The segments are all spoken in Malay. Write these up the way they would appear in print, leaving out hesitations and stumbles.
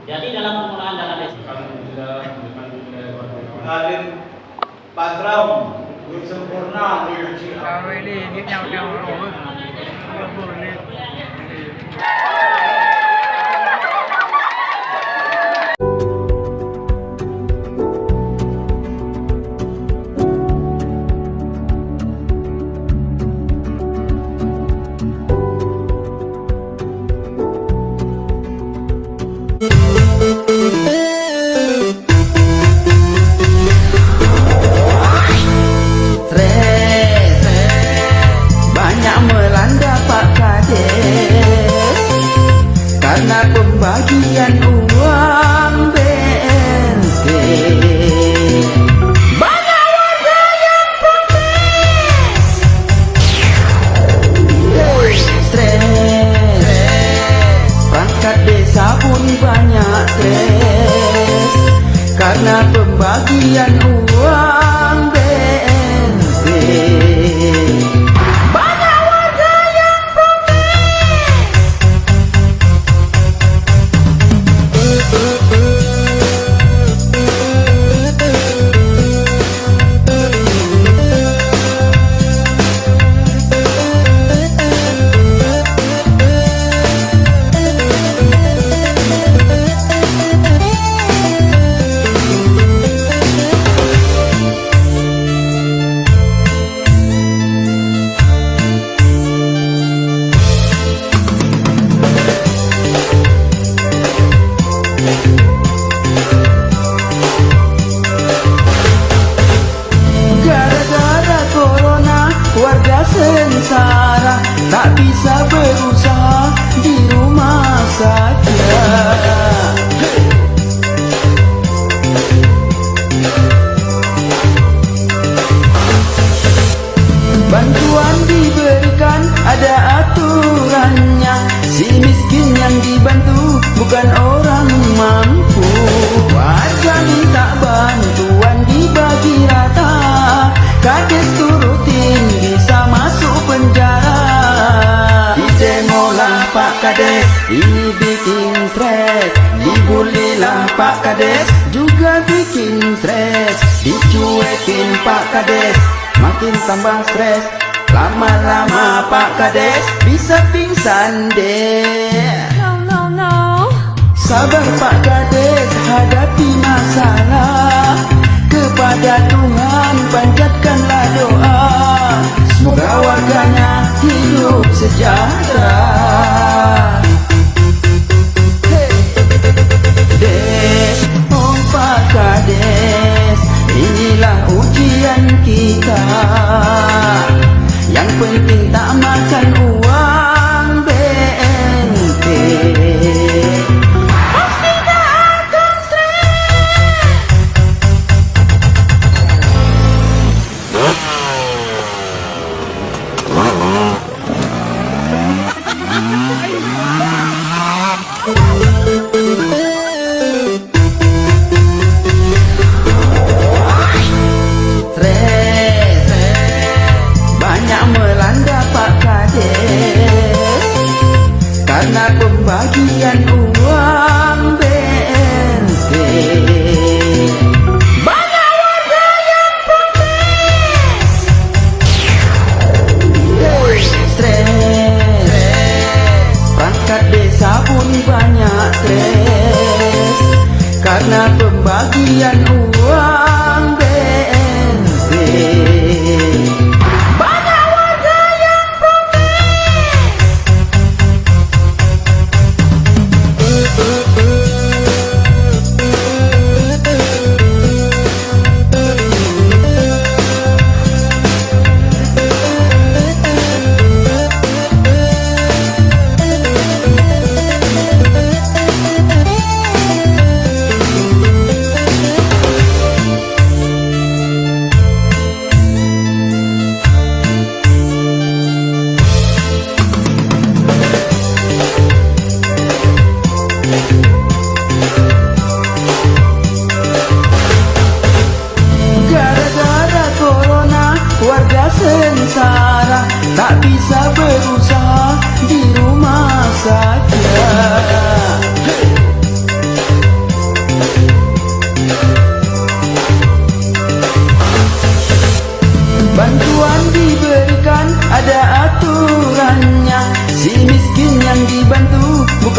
Jadi dalam penggunaan dana desa. Alim Basram sempurna Kalau ini dia udah ngomong. Banyak melanda Pak Kades karena pembagian uang BNT. Banyak warga yang protes. Stres, perangkat desa pun banyak stres karena pembagian uang BNT. Gara-gara corona warga sengsara, tak bisa berusaha di rumah saja. Bantuan diberikan ada aturannya, si miskin yang dibantu bukan orang mampu. Warga minta bantuan dibagi rata, Kades turutin bisa masuk penjara. Didemolah Pak Kades, ini bikin stres. Dibulilah Pak Kades, juga bikin stres. Dicuekin Pak Kades, makin tambah stres. Lama-lama Pak Kades bisa pingsan deh. No. Sabar Pak Kades, hadapi masalah. Kepada Tuhan panjatkanlah doa, semoga warganya hidup sejahtera. Des, oh Pak Kades, inilah ujian kita. Yang penting tak makan uang BNT. Banyak melanda Pak Kades karena pembagian uang BNT. Banyak warga yang protes. Stres, perangkat desa pun banyak stres karena pembagian uang BNT.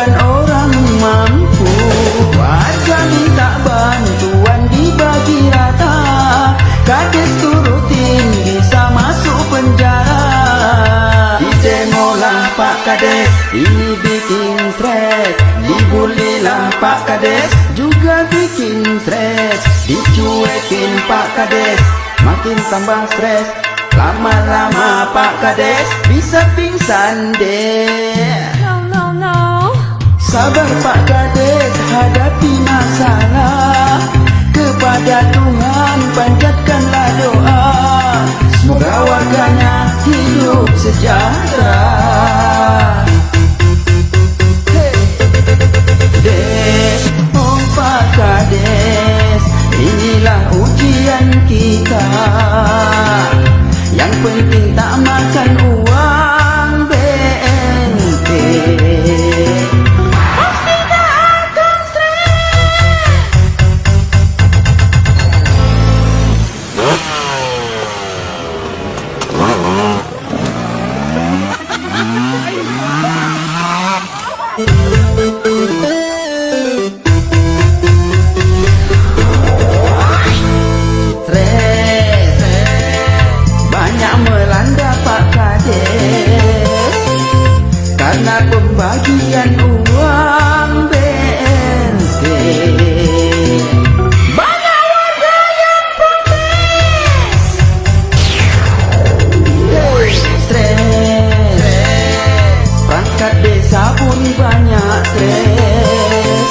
bukan orang mampu. Warga minta bantuan dibagi rata, kades turutin bisa masuk penjara. Didemolah Pak Kades, ini bikin stres. Dibulilah Pak Kades, juga bikin stres. Dicuekin Pak Kades, makin tambah stres. Lama-lama Pak Kades bisa pingsan deh. No. Sabar Pak Kades, hadapi masalah. Kepada Tuhan panjatkanlah doa, semoga warganya hidup sejahtera. Des, oh Pak Kades, inilah ujian kita. Yang penting tak makan uang BNT. Pasti tak akan stres. Stres banyak melanda Pak Kades karena pembagian uang BNT. Banyak warga yang protes. Stres, perangkat desa pun banyak stres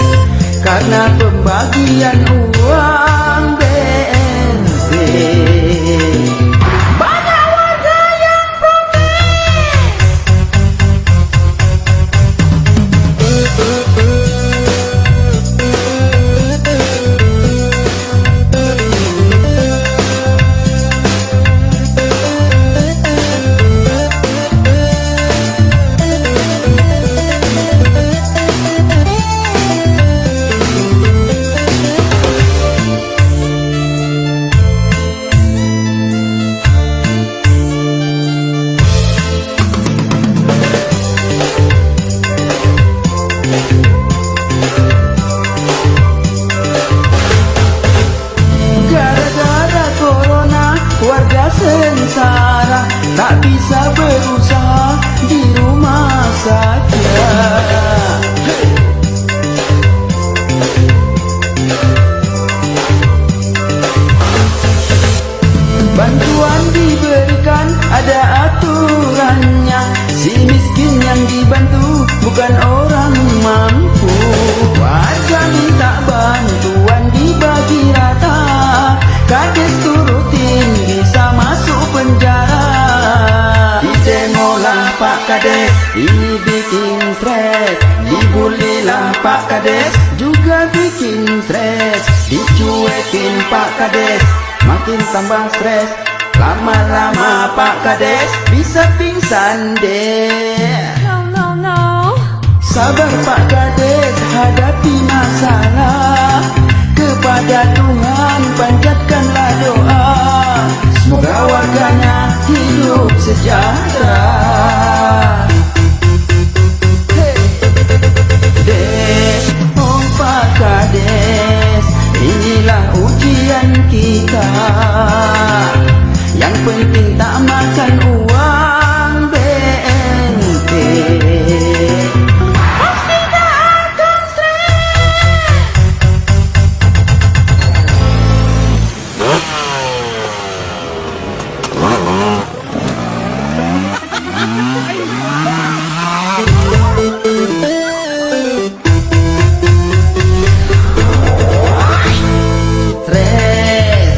karena pembagian uang BNT. Banyak warga yang protes. Gara-gara corona warga sengsara, tak bisa berusaha di rumah saja. Bantuan diberikan ada aturannya. Si miskin yang dibantu bukan orang mampu. Warga minta bantuan dibagi rata, kades turutin bisa masuk penjara. Didemolah Pak Kades, ini bikin stres. Dibulilah Pak Kades, juga bikin stres. Dicuekin Pak Kades, makin tambah stres. Lama-lama Pak Kades bisa pingsan deh. No. Sabar Pak Kades, hadapi masalah. Kepada Tuhan panjatkanlah doa, semoga warganya hidup sejahtera. Des, oh Pak Kades, inilah ujian kita. Yang penting tak makan uang BNT. Pasti tak akan stres. Stres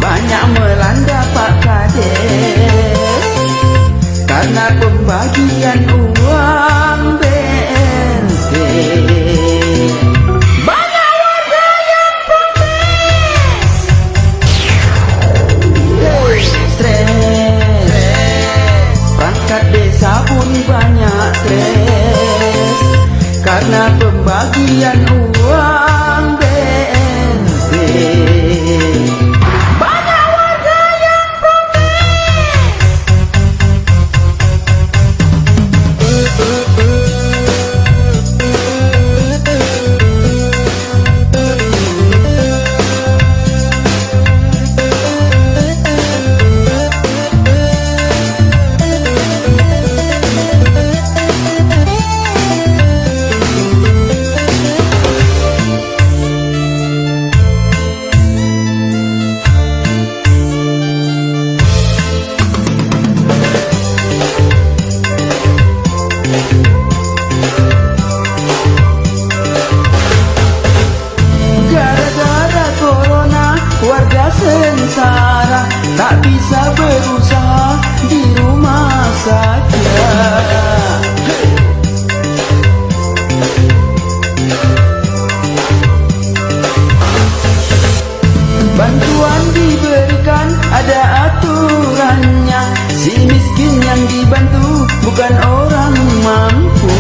banyak melanda Pak Kades karena pembagian uang BNT. Banyak warga yang protes. Stres, perangkat desa pun banyak stres karena pembagian uang BNT. Banyak warga yang protes. bukan orang mampu.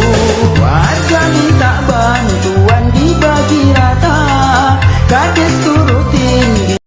Warga minta bantuan dibagi rata, kades turutin.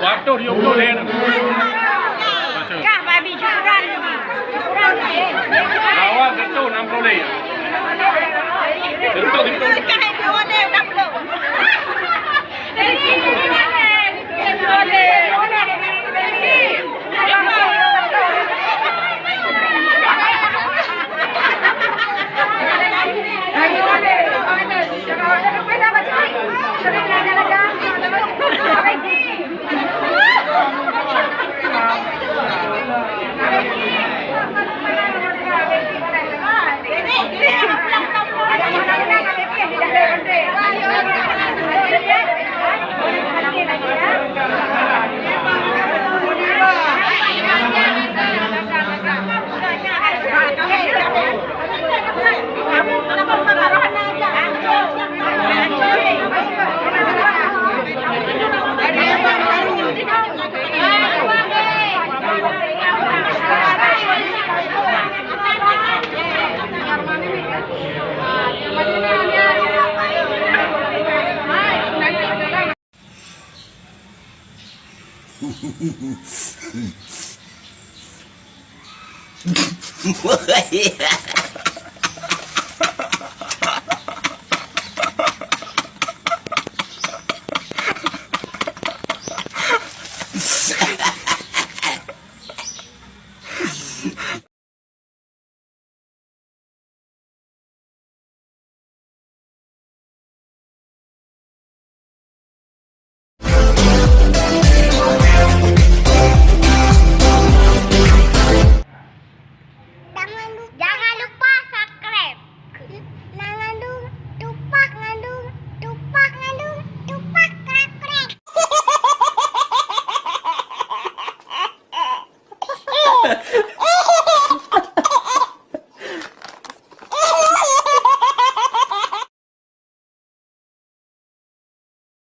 Waktu di Ukraina. Kak babi curang. Awak itu 60 lei. Itu. Kak dua deh 我呀。